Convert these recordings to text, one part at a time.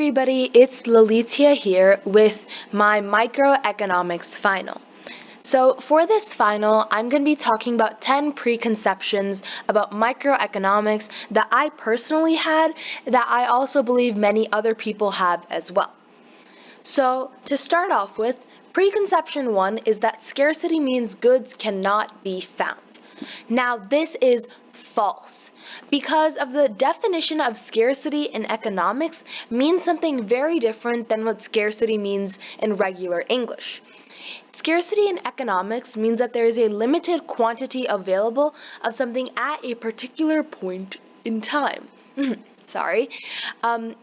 everybody, it's Laalitya here with my Microeconomics final. So for this final, I'm going to be talking about 10 preconceptions about microeconomics that I personally had, that I also believe many other people have as well. So to start off with, preconception 1 is that scarcity means goods cannot be found. Now, this is false because of the definition of scarcity in economics means something very different than what scarcity means in regular English. Scarcity in economics means that there is a limited quantity available of something at a particular point in time. Sorry.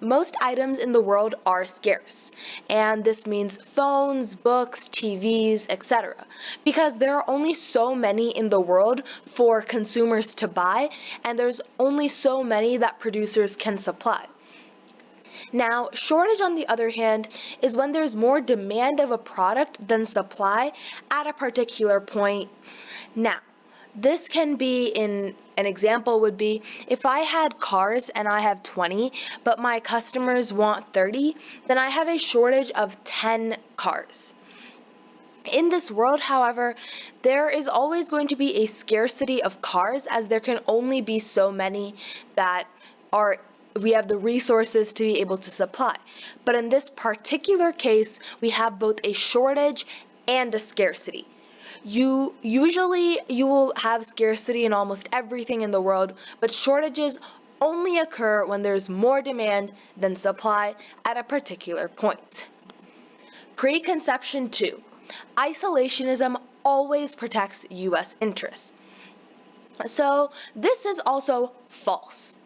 Most items in the world are scarce, and this means phones, books, TVs, etc. Because there are only so many in the world for consumers to buy, and there's only so many that producers can supply. Now, shortage, on the other hand, is when there's more demand of a product than supply at a particular point. Now, this can be an example would be if I had cars and I have 20, but my customers want 30, then I have a shortage of 10 cars. In this world, however, there is always going to be a scarcity of cars as there can only be so many that we have the resources to be able to supply. But in this particular case, we have both a shortage and a scarcity. You will have scarcity in almost everything in the world, but shortages only occur when there's more demand than supply at a particular point. Preconception 2. Isolationism always protects US interests. So this is also false.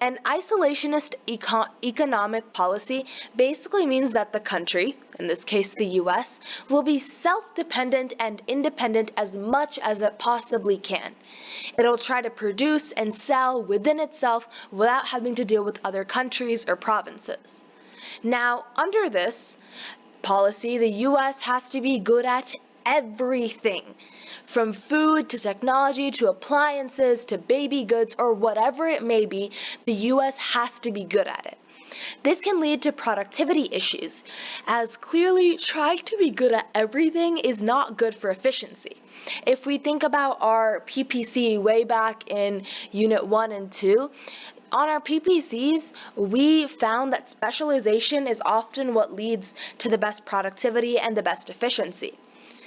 An isolationist economic policy basically means that the country, in this case the US, will be self-dependent and independent as much as it possibly can. It'll try to produce and sell within itself without having to deal with other countries or provinces. Now, under this policy, the US has to be good at everything, from food to technology to appliances to baby goods or whatever it may be, the US has to be good at it. This can lead to productivity issues, as clearly trying to be good at everything is not good for efficiency. If we think about our PPC way back in Unit 1 and 2, on our PPCs, we found that specialization is often what leads to the best productivity and the best efficiency.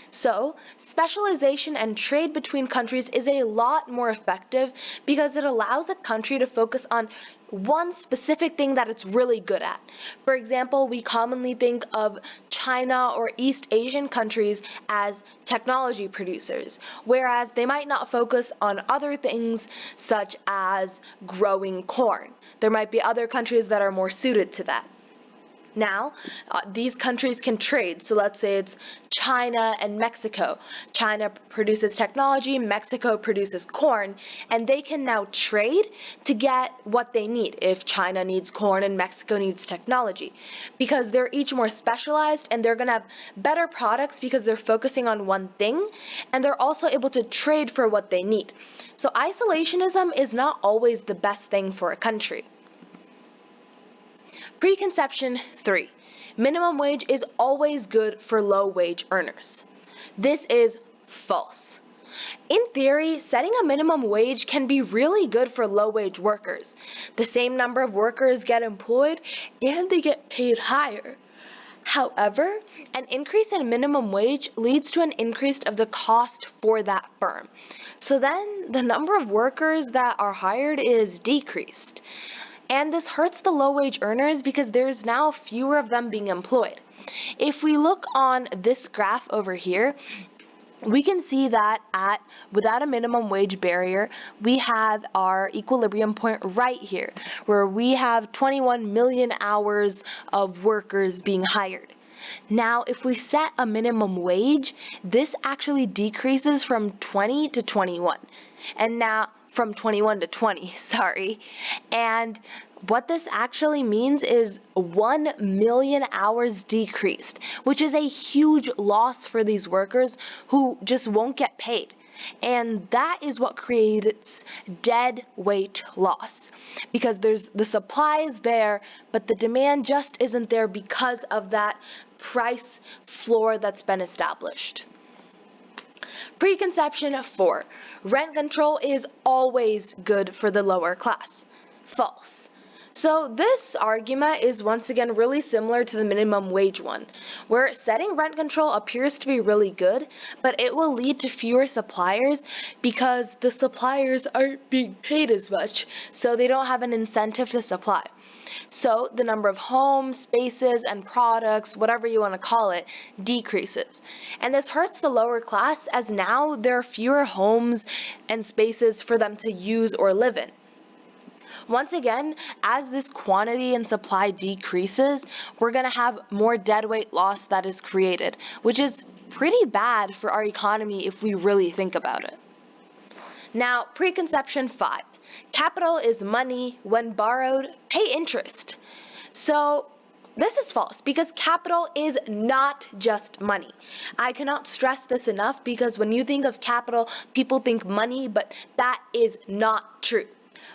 So, specialization and trade between countries is a lot more effective because it allows a country to focus on one specific thing that it's really good at. For example, we commonly think of China or East Asian countries as technology producers, whereas they might not focus on other things such as growing corn. There might be other countries that are more suited to that. Now, these countries can trade. So let's say it's China and Mexico. China produces technology, Mexico produces corn, and they can now trade to get what they need if China needs corn and Mexico needs technology. Because they're each more specialized and they're going to have better products because they're focusing on one thing, and they're also able to trade for what they need. So isolationism is not always the best thing for a country. Preconception 3. Minimum wage is always good for low-wage earners. This is false. In theory, setting a minimum wage can be really good for low-wage workers. The same number of workers get employed and they get paid higher. However, an increase in minimum wage leads to an increase of the cost for that firm. So then the number of workers that are hired is decreased. And this hurts the low-wage earners because there's now fewer of them being employed. If we look on this graph over here, we can see that without a minimum wage barrier, we have our equilibrium point right here, where we have 21 million hours of workers being hired. Now, if we set a minimum wage, this actually decreases from 20 to 21. And now, from 21 to 20, sorry. And what this actually means is 1 million hours decreased, which is a huge loss for these workers who just won't get paid. And that is what creates dead weight loss, because the supply is there, but the demand just isn't there because of that price floor that's been established. Preconception 4. Rent control is always good for the lower class. False. So this argument is once again really similar to the minimum wage one, where setting rent control appears to be really good, but it will lead to fewer suppliers because the suppliers aren't being paid as much, so they don't have an incentive to supply. So the number of homes, spaces, and products, whatever you want to call it, decreases. And this hurts the lower class as now there are fewer homes and spaces for them to use or live in. Once again, as this quantity and supply decreases, we're going to have more deadweight loss that is created, which is pretty bad for our economy if we really think about it. Now, preconception 5. Capital is money. When borrowed, pay interest. So, this is false because capital is not just money. I cannot stress this enough because when you think of capital, people think money, but that is not true.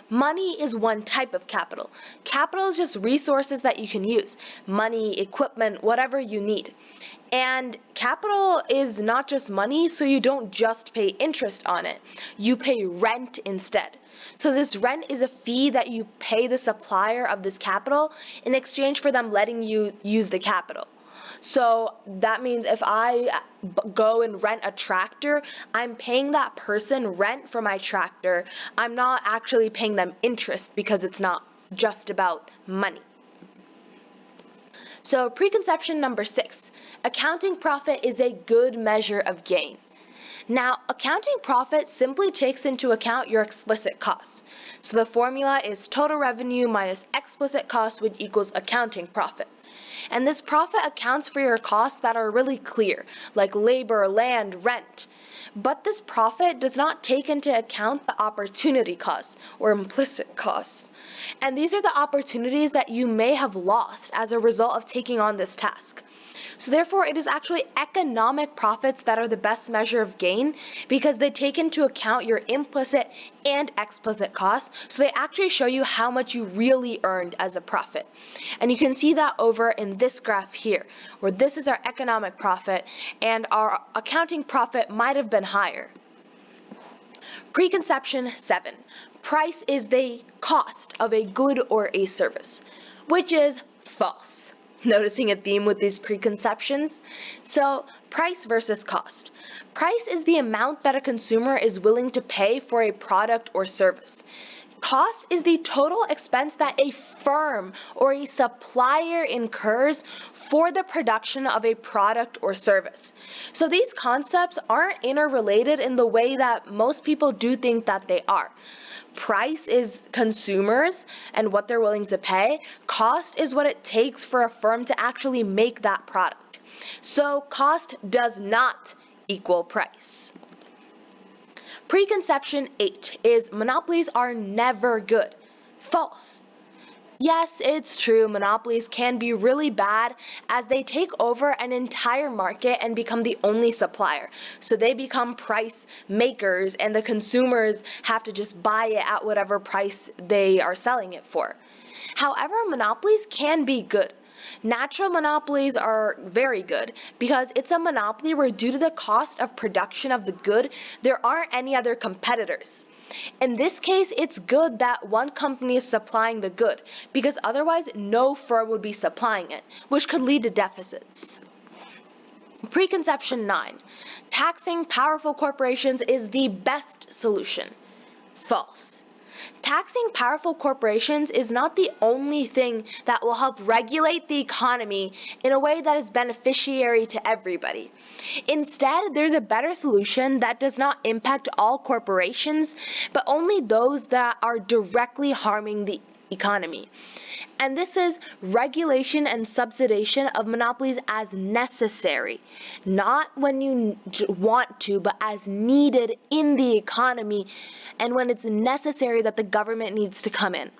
Money is one type of capital. Capital is just resources that you can use. Money, equipment, whatever you need. And capital is not just money, so you don't just pay interest on it. You pay rent instead. So this rent is a fee that you pay the supplier of this capital in exchange for them letting you use the capital. So that means if I go and rent a tractor, I'm paying that person rent for my tractor. I'm not actually paying them interest because it's not just about money. So preconception number 6, accounting profit is a good measure of gain. Now, accounting profit simply takes into account your explicit costs. So the formula is total revenue minus explicit costs, which equals accounting profit. And this profit accounts for your costs that are really clear, like labor, land, rent. But this profit does not take into account the opportunity costs or implicit costs. And these are the opportunities that you may have lost as a result of taking on this task. So therefore, it is actually economic profits that are the best measure of gain because they take into account your implicit and explicit costs. So they actually show you how much you really earned as a profit. And you can see that over in this graph here, where this is our economic profit and our accounting profit might have been higher. Preconception 7. Price is the cost of a good or a service, which is false. Noticing a theme with these preconceptions? So, price versus cost. Price is the amount that a consumer is willing to pay for a product or service. Cost is the total expense that a firm or a supplier incurs for the production of a product or service. So these concepts aren't interrelated in the way that most people do think that they are. Price is consumers and what they're willing to pay. Cost is what it takes for a firm to actually make that product. So cost does not equal price. Preconception 8 is monopolies are never good. False. Yes, it's true, monopolies can be really bad as they take over an entire market and become the only supplier. So they become price makers and the consumers have to just buy it at whatever price they are selling it for. However, monopolies can be good. Natural monopolies are very good because it's a monopoly where due to the cost of production of the good, there aren't any other competitors. In this case, it's good that one company is supplying the good because otherwise no firm would be supplying it, which could lead to deficits. Preconception 9. Taxing powerful corporations is the best solution. False. Taxing powerful corporations is not the only thing that will help regulate the economy in a way that is beneficiary to everybody. Instead, there's a better solution that does not impact all corporations, but only those that are directly harming the economy. And this is regulation and subsidization of monopolies as necessary, not when you want to, but as needed in the economy and when it's necessary that the government needs to come in.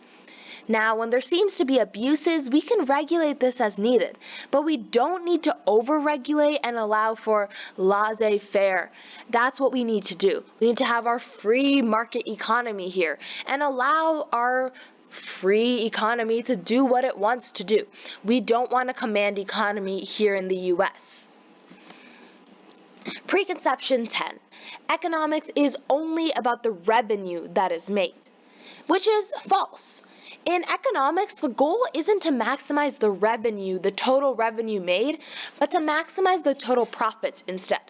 Now, when there seems to be abuses, we can regulate this as needed, but we don't need to over-regulate and allow for laissez-faire. That's what we need to do. We need to have our free market economy here and allow our free economy to do what it wants to do. We don't want a command economy here in the US. Preconception 10. Economics is only about the revenue that is made, which is false. In economics, the goal isn't to maximize the revenue, the total revenue made, but to maximize the total profits instead.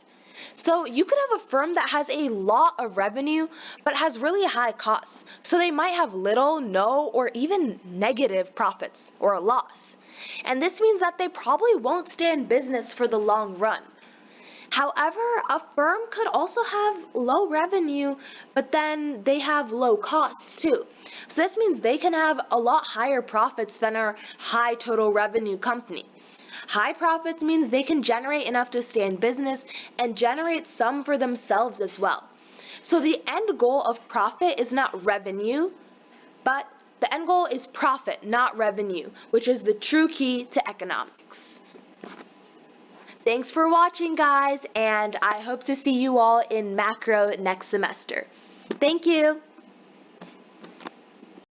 So you could have a firm that has a lot of revenue, but has really high costs. So they might have little, no, or even negative profits or a loss. And this means that they probably won't stay in business for the long run. However, a firm could also have low revenue, but then they have low costs too. So this means they can have a lot higher profits than our high total revenue company. High profits means they can generate enough to stay in business and generate some for themselves as well. So the end goal of profit is not revenue, but the end goal is profit, not revenue, which is the true key to economics. Thanks for watching, guys, and I hope to see you all in macro next semester. Thank you.